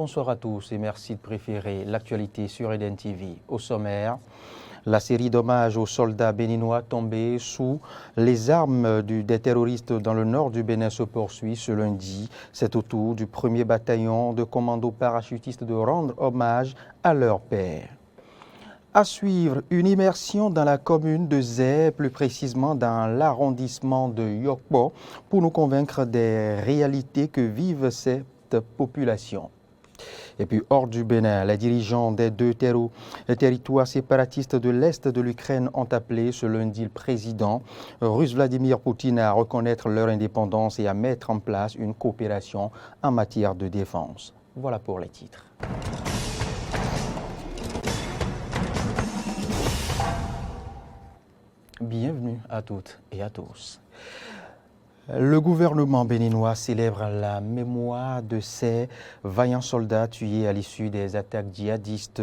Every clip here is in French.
bonsoir à tous et merci de préférer l'actualité sur Eden TV. Au sommaire, la série d'hommages aux soldats béninois tombés sous les armes des terroristes dans le nord du Bénin se poursuit ce lundi. C'est au tour du 1er bataillon de commandos parachutistes de rendre hommage à leur père. À suivre, une immersion dans la commune de Zé, plus précisément dans l'arrondissement de Yokpo, pour nous convaincre des réalités que vivent cette population. Et puis hors du Bénin, les dirigeants des deux territoires séparatistes de l'Est de l'Ukraine ont appelé ce lundi le président russe Vladimir Poutine à reconnaître leur indépendance et à mettre en place une coopération en matière de défense. Voilà pour les titres. Bienvenue à toutes et à tous. Le gouvernement béninois célèbre la mémoire de ces vaillants soldats tués à l'issue des attaques djihadistes.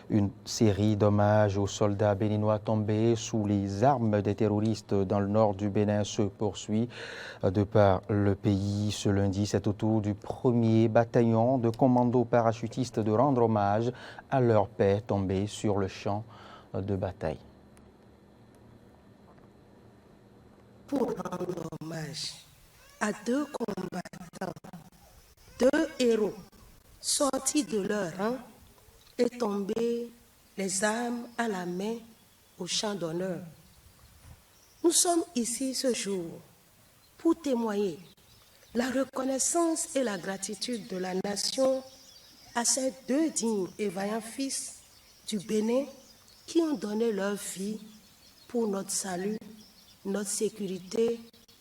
Une série d'hommages aux soldats béninois tombés sous les armes des terroristes dans le nord du Bénin se poursuit de par le pays. Ce lundi, c'est au tour du 1er bataillon de commandos parachutistes de rendre hommage à leur père tombé sur le champ de bataille. Pour rendre hommage à deux combattants, deux héros sortis de leur rang et tombés les armes à la main au champ d'honneur. Nous sommes ici ce jour pour témoigner la reconnaissance et la gratitude de la nation à ces deux dignes et vaillants fils du Bénin qui ont donné leur vie pour notre salut, notre sécurité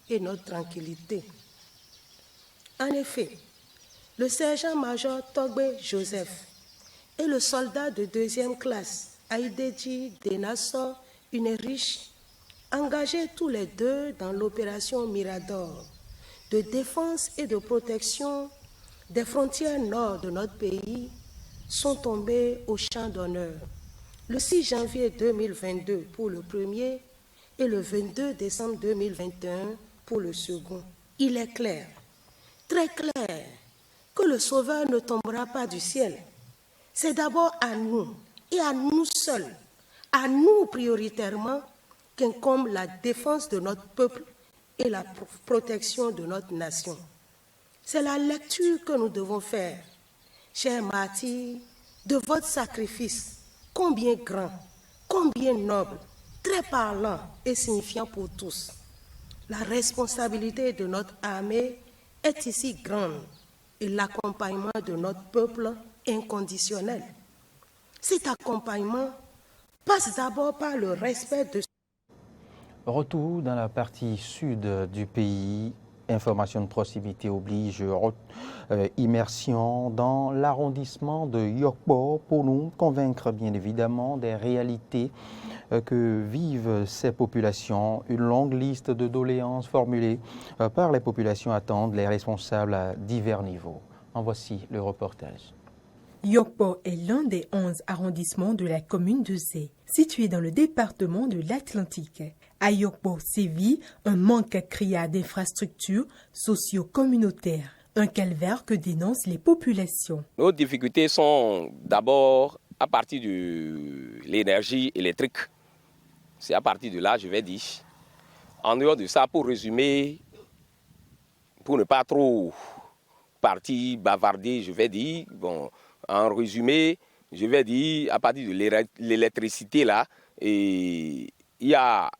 et notre tranquillité. En effet, le sergent-major Togbe Joseph et le soldat de 2e classe Aïdéji Denassor Unerich, engagés tous les deux dans l'opération Mirador de défense et de protection des frontières nord de notre pays, sont tombés au champ d'honneur le 6 janvier 2022 pour le premier et le 22 décembre 2021 pour le second. Il est clair, très clair, que le Sauveur ne tombera pas du ciel. C'est d'abord à nous et à nous seuls, à nous prioritairement, qu'incombe la défense de notre peuple et la protection de notre nation. C'est la lecture que nous devons faire, chers martyrs, de votre sacrifice, combien grand, combien noble, très parlant et signifiant pour tous. La responsabilité de notre armée est ici grande et l'accompagnement de notre peuple inconditionnel. Cet accompagnement passe d'abord par le respect de... Retour dans la partie sud du pays. Information de proximité oblige, immersion dans l'arrondissement de Yokpo pour nous convaincre bien évidemment des réalités que vivent ces populations. Une longue liste de doléances formulées par les populations attendent les responsables à divers niveaux. En voici le reportage. Yokpo est l'un des 11 arrondissements de la commune de Zé, situé dans le département de l'Atlantique. À Yokpo sévit un manque criard d'infrastructures socio-communautaires, un calvaire que dénoncent les populations. Nos difficultés sont d'abord à partir de l'énergie électrique. C'est à partir de là, je vais dire. En dehors de ça, pour résumer, pour ne pas trop partir bavarder, je vais dire, bon, en résumé, je vais dire, à partir de l'électricité, là, et il y a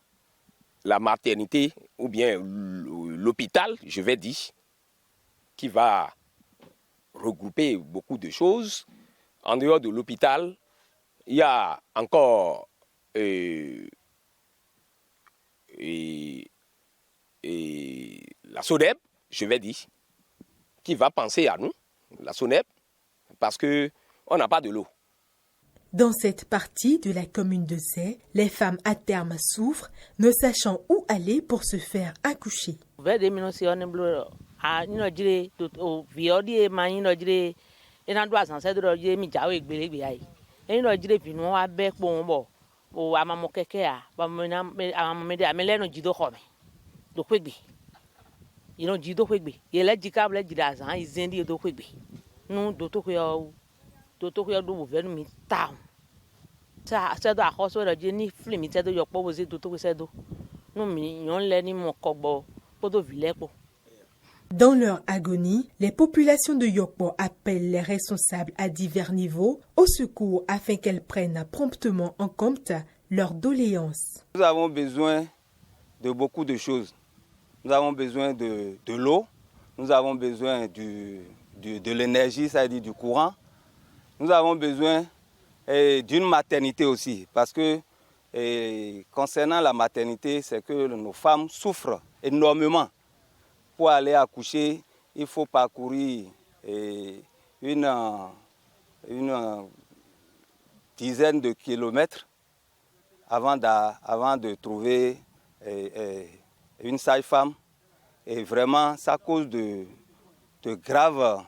la maternité, ou bien l'hôpital, je vais dire, qui va regrouper beaucoup de choses. En dehors de l'hôpital, il y a encore la SONEB, je vais dire, qui va penser à nous, la SONEB, parce qu'on n'a pas de l'eau. Dans cette partie de la commune de Zé, les femmes à terme souffrent, ne sachant où aller pour se faire accoucher. nous d'autres do gouverne mi ta ça do a khoso de ni film mi do yo po boze d'autres ça do nous mi yon le ni mo kogbo podo vile po. Dans leur agonie, les populations de Yokpo appellent les responsables à divers niveaux au secours afin qu'elles prennent promptement en compte leurs doléances. Nous avons besoin de beaucoup de choses. Nous avons besoin de l'eau, nous avons besoin de l'énergie, c'est-à-dire du courant. Nous avons besoin d'une maternité aussi, parce que concernant la maternité, c'est que nos femmes souffrent énormément. Pour aller accoucher, il faut parcourir une dizaine de kilomètres avant de trouver une sage-femme. Et vraiment, ça cause de graves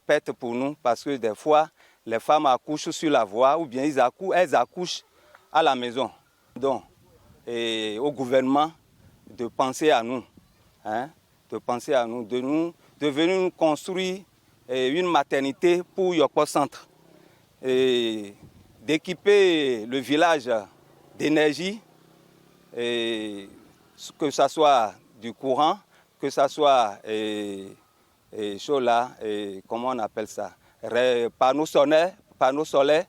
pertes pour nous, parce que des fois, les femmes accouchent sur la voie ou bien elles accouchent à la maison. Donc, au gouvernement de penser à nous. De venir nous construire une maternité pour Yokpo Centre, et d'équiper le village d'énergie, que ce soit du courant, que ce soit comment on appelle ça, panneaux solaires,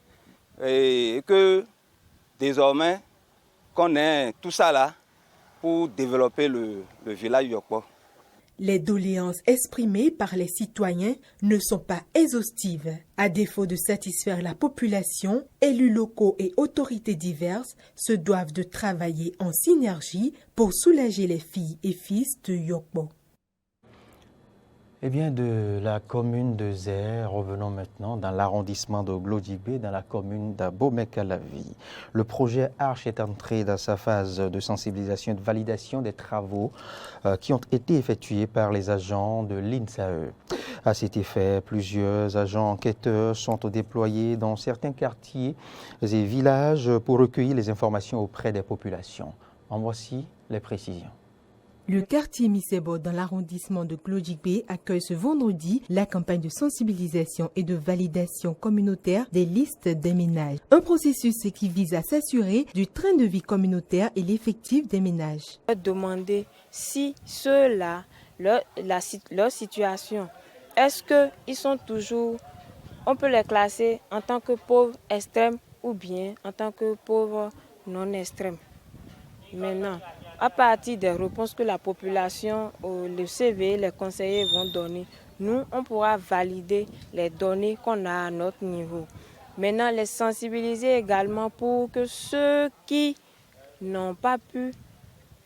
et que désormais qu'on ait tout ça là pour développer le village Yokpo. Les doléances exprimées par les citoyens ne sont pas exhaustives. À défaut de satisfaire la population, élus locaux et autorités diverses se doivent de travailler en synergie pour soulager les filles et fils de Yokpo. Eh bien, de la commune de Zé, revenons maintenant dans l'arrondissement de Glodjibé, dans la commune d'Abomey-Calavi. Le projet Arche est entré dans sa phase de sensibilisation et de validation des travaux qui ont été effectués par les agents de l'INSAE. À cet effet, plusieurs agents enquêteurs sont déployés dans certains quartiers et villages pour recueillir les informations auprès des populations. En voici les précisions. Le quartier Misebo dans l'arrondissement de Glodjibé accueille ce vendredi la campagne de sensibilisation et de validation communautaire des listes des ménages. Un processus qui vise à s'assurer du train de vie communautaire et l'effectif des ménages. Demander si ceux-là, leur situation, est-ce qu'ils sont toujours, on peut les classer en tant que pauvres extrêmes ou bien en tant que pauvres non extrêmes. Maintenant, à partir des réponses que la population, le CV, les conseillers vont donner, nous, on pourra valider les données qu'on a à notre niveau. Maintenant, les sensibiliser également pour que ceux qui n'ont pas pu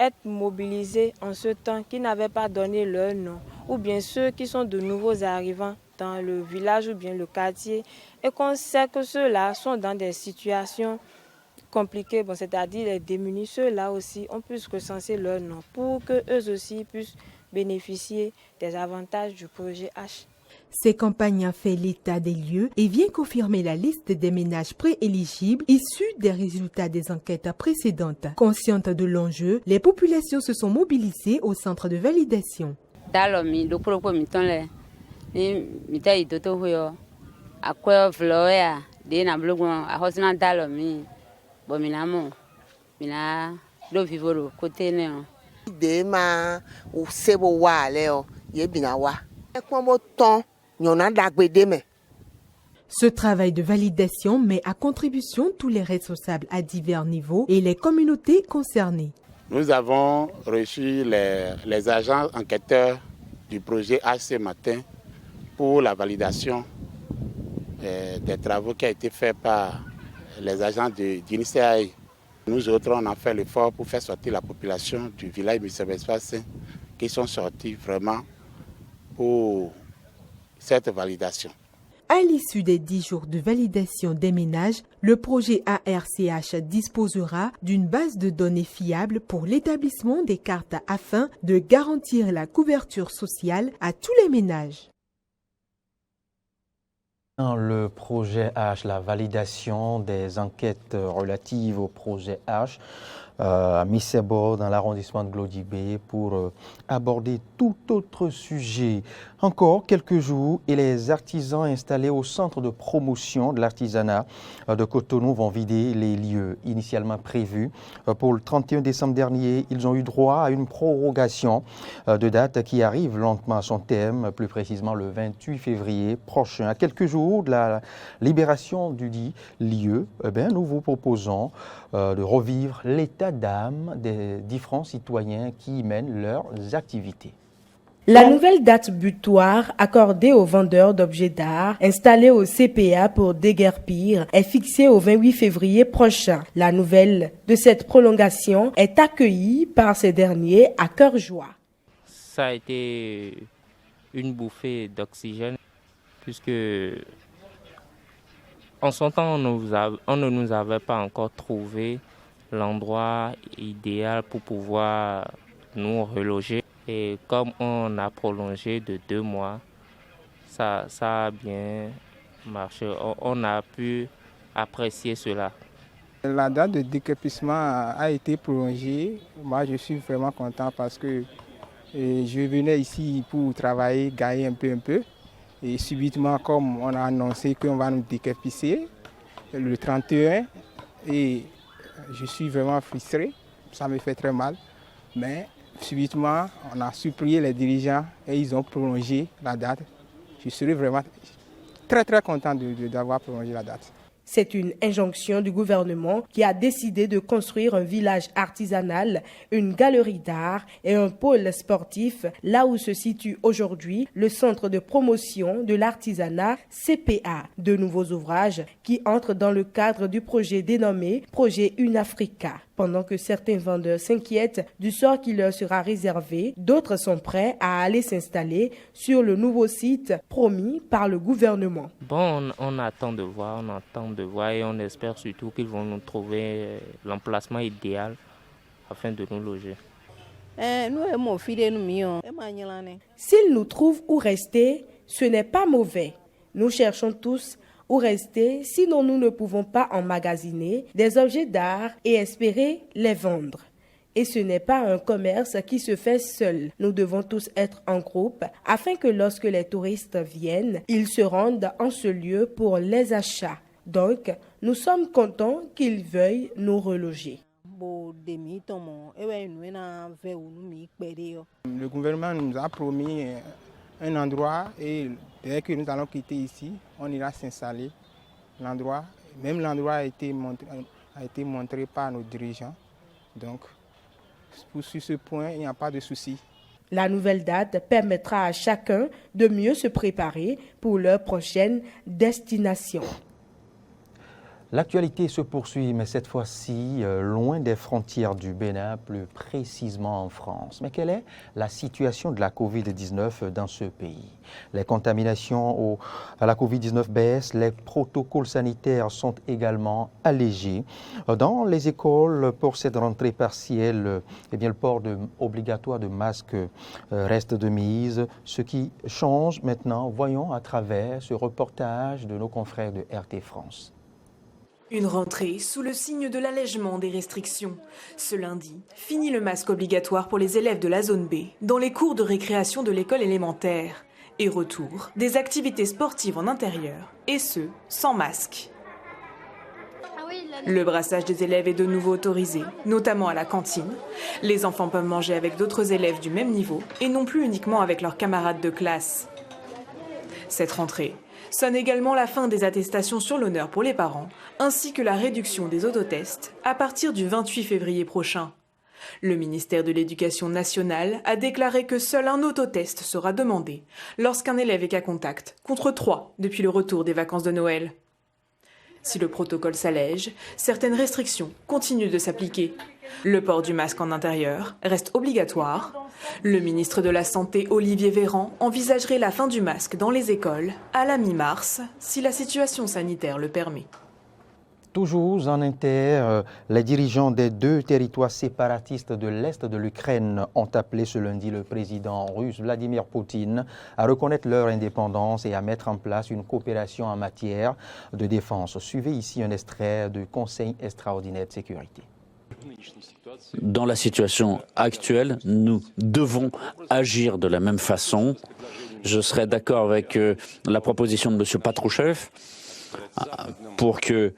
être mobilisés en ce temps, qui n'avaient pas donné leur nom, ou bien ceux qui sont de nouveaux arrivants dans le village ou bien le quartier, et qu'on sait que ceux-là sont dans des situations compliqués, c'est-à-dire les démunis, ceux-là aussi, on puisse recenser leur nom pour qu'eux aussi puissent bénéficier des avantages du projet H. Ces campagnes ont fait l'état des lieux et viennent confirmer la liste des ménages prééligibles issus des résultats des enquêtes précédentes. Conscientes de l'enjeu, les populations se sont mobilisées au centre de validation. Ce travail de validation met à contribution tous les responsables à divers niveaux et les communautés concernées. Nous avons reçu les agents enquêteurs du projet H ce matin pour la validation des travaux qui ont été faits par les agents d'INSAE. Nous autres, on a fait l'effort pour faire sortir la population du village Misebespace qui sont sortis vraiment pour cette validation. À l'issue des 10 jours de validation des ménages, le projet ARCH disposera d'une base de données fiable pour l'établissement des cartes afin de garantir la couverture sociale à tous les ménages. Dans le projet H, la validation des enquêtes relatives au projet H, à Missebo, dans l'arrondissement de Glodibé, pour aborder tout autre sujet. Encore quelques jours et les artisans installés au centre de promotion de l'artisanat de Cotonou vont vider les lieux initialement prévus. Pour le 31 décembre dernier, ils ont eu droit à une prorogation de date qui arrive lentement à son terme, plus précisément le 28 février prochain. À quelques jours de la libération du dit lieu, nous vous proposons de revivre l'état d'âme des différents citoyens qui y mènent leurs activités. La nouvelle date butoir accordée aux vendeurs d'objets d'art installés au CPA pour déguerpir est fixée au 28 février prochain. La nouvelle de cette prolongation est accueillie par ces derniers à cœur joie. Ça a été une bouffée d'oxygène puisque en son temps on ne nous avait pas encore trouvé l'endroit idéal pour pouvoir nous reloger. Et comme on a prolongé de 2 mois, ça a bien marché. On a pu apprécier cela. La date de déguerpissement a été prolongée. Moi, je suis vraiment content parce que je venais ici pour travailler, gagner un peu. Et subitement, comme on a annoncé qu'on va nous déguerpisser le 31, et je suis vraiment frustré. Ça me fait très mal. Mais subitement, on a supplié les dirigeants et ils ont prolongé la date. Je serais vraiment très content d'avoir prolongé la date. C'est une injonction du gouvernement qui a décidé de construire un village artisanal, une galerie d'art et un pôle sportif là où se situe aujourd'hui le centre de promotion de l'artisanat CPA. De nouveaux ouvrages qui entrent dans le cadre du projet dénommé Projet Unafrica. Pendant que certains vendeurs s'inquiètent du sort qui leur sera réservé, d'autres sont prêts à aller s'installer sur le nouveau site promis par le gouvernement. Bon, on attend de voir et on espère surtout qu'ils vont nous trouver l'emplacement idéal afin de nous loger. S'ils nous trouvent où rester, ce n'est pas mauvais. Nous cherchons tous où rester, sinon nous ne pouvons pas emmagasiner des objets d'art et espérer les vendre. Et ce n'est pas un commerce qui se fait seul. Nous devons tous être en groupe afin que lorsque les touristes viennent, ils se rendent en ce lieu pour les achats. Donc, nous sommes contents qu'ils veuillent nous reloger. Le gouvernement nous a promis un endroit et dès que nous allons quitter ici, on ira s'installer. L'endroit a été montré par nos dirigeants. Donc, sur ce point, il n'y a pas de souci. La nouvelle date permettra à chacun de mieux se préparer pour leur prochaine destination. L'actualité se poursuit, mais cette fois-ci, loin des frontières du Bénin, plus précisément en France. Mais quelle est la situation de la COVID-19 dans ce pays? Les contaminations à la COVID-19 baissent, les protocoles sanitaires sont également allégés. Dans les écoles, pour cette rentrée partielle, le port obligatoire de masque reste de mise. Ce qui change maintenant, voyons à travers ce reportage de nos confrères de RT France. Une rentrée sous le signe de l'allègement des restrictions. Ce lundi, fini le masque obligatoire pour les élèves de la zone B dans les cours de récréation de l'école élémentaire. Et retour des activités sportives en intérieur, et ce, sans masque. Le brassage des élèves est de nouveau autorisé, notamment à la cantine. Les enfants peuvent manger avec d'autres élèves du même niveau et non plus uniquement avec leurs camarades de classe. Cette rentrée sonne également la fin des attestations sur l'honneur pour les parents, ainsi que la réduction des autotests à partir du 28 février prochain. Le ministère de l'Éducation nationale a déclaré que seul un autotest sera demandé lorsqu'un élève est cas contact, contre 3 depuis le retour des vacances de Noël. Si le protocole s'allège, certaines restrictions continuent de s'appliquer. Le port du masque en intérieur reste obligatoire. Le ministre de la Santé, Olivier Véran, envisagerait la fin du masque dans les écoles à la mi-mars, si la situation sanitaire le permet. Toujours en inter, les dirigeants des 2 territoires séparatistes de l'Est de l'Ukraine ont appelé ce lundi le président russe Vladimir Poutine à reconnaître leur indépendance et à mettre en place une coopération en matière de défense. Suivez ici un extrait du Conseil extraordinaire de sécurité. Dans la situation actuelle, nous devons agir de la même façon. Je serais d'accord avec la proposition de M. Patrouchev pour que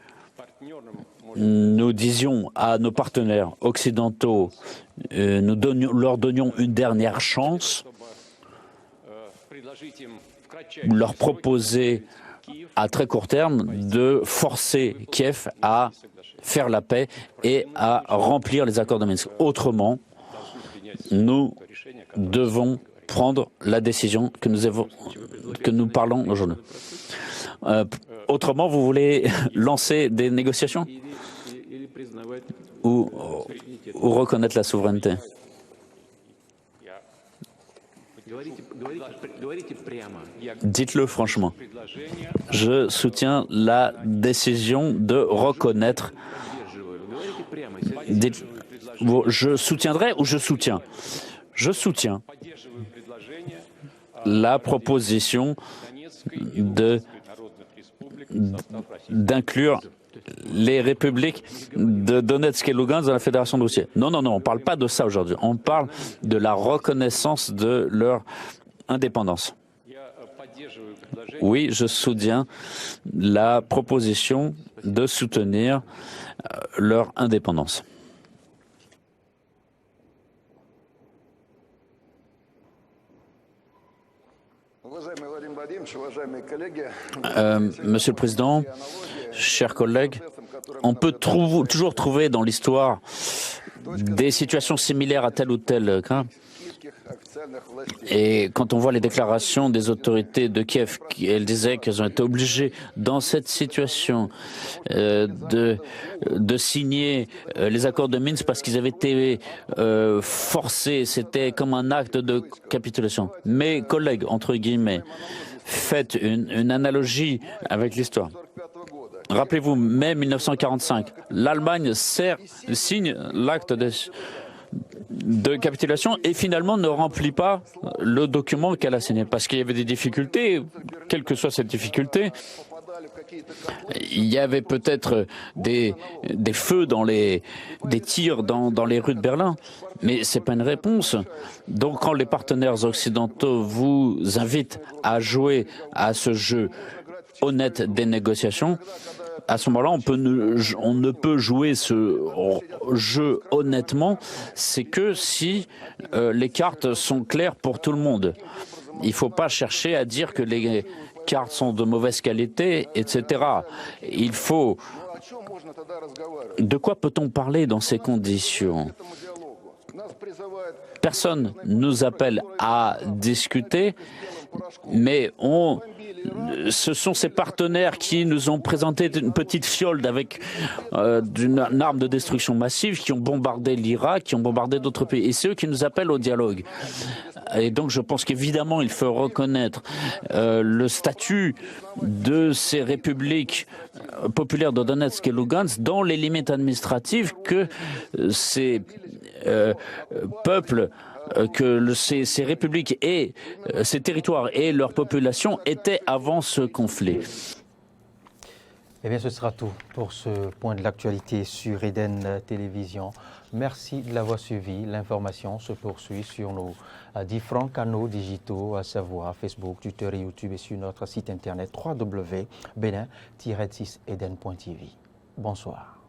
nous disions à nos partenaires occidentaux, leur donnions une dernière chance, leur proposer à très court terme de forcer Kiev à faire la paix et à remplir les accords de Minsk. Autrement, nous devons prendre la décision que nous parlons aujourd'hui. Autrement, vous voulez lancer des négociations ou reconnaître la souveraineté? Dites-le franchement. Je soutiens la décision de reconnaître. Je soutiendrai ou je soutiens? Je soutiens la proposition d'inclure les républiques de Donetsk et Lugansk dans la Fédération de Russie. Non, on ne parle pas de ça aujourd'hui. On parle de la reconnaissance de leur indépendance. Oui, je soutiens la proposition de soutenir leur indépendance. Monsieur le Président, chers collègues, on peut toujours trouver dans l'histoire des situations similaires à tel ou tel cas. Et quand on voit les déclarations des autorités de Kiev, elles disaient qu'elles ont été obligées dans cette situation de signer les accords de Minsk parce qu'ils avaient été forcés, c'était comme un acte de capitulation. Mes collègues, entre guillemets, faites une analogie avec l'histoire. Rappelez-vous, mai 1945, l'Allemagne signe l'acte de capitulation et finalement ne remplit pas le document qu'elle a signé parce qu'il y avait des difficultés, quelle que soit cette difficulté. Il y avait peut-être des feux des tirs dans les rues de Berlin, mais c'est pas une réponse. Donc quand les partenaires occidentaux vous invitent à jouer à ce jeu honnête des négociations, à ce moment-là, on ne peut jouer ce jeu honnêtement, c'est que si les cartes sont claires pour tout le monde. Il ne faut pas chercher à dire que les cartes sont de mauvaise qualité, etc. Il faut... De quoi peut-on parler dans ces conditions? Personne nous appelle à discuter, mais ce sont ces partenaires qui nous ont présenté une petite fiole avec une arme de destruction massive, qui ont bombardé l'Irak, qui ont bombardé d'autres pays. Et c'est eux qui nous appellent au dialogue. Et donc je pense qu'évidemment il faut reconnaître le statut de ces républiques populaires de Donetsk et Lugansk dans les limites administratives que ces peuples, que ces républiques et ces territoires et leur population étaient avant ce conflit. Eh bien, ce sera tout pour ce point de l'actualité sur Eden Télévision. Merci de l'avoir suivi. L'information se poursuit sur nos différents canaux digitaux, à savoir Facebook, Twitter et YouTube, et sur notre site internet www.benin-6eden.tv. Bonsoir.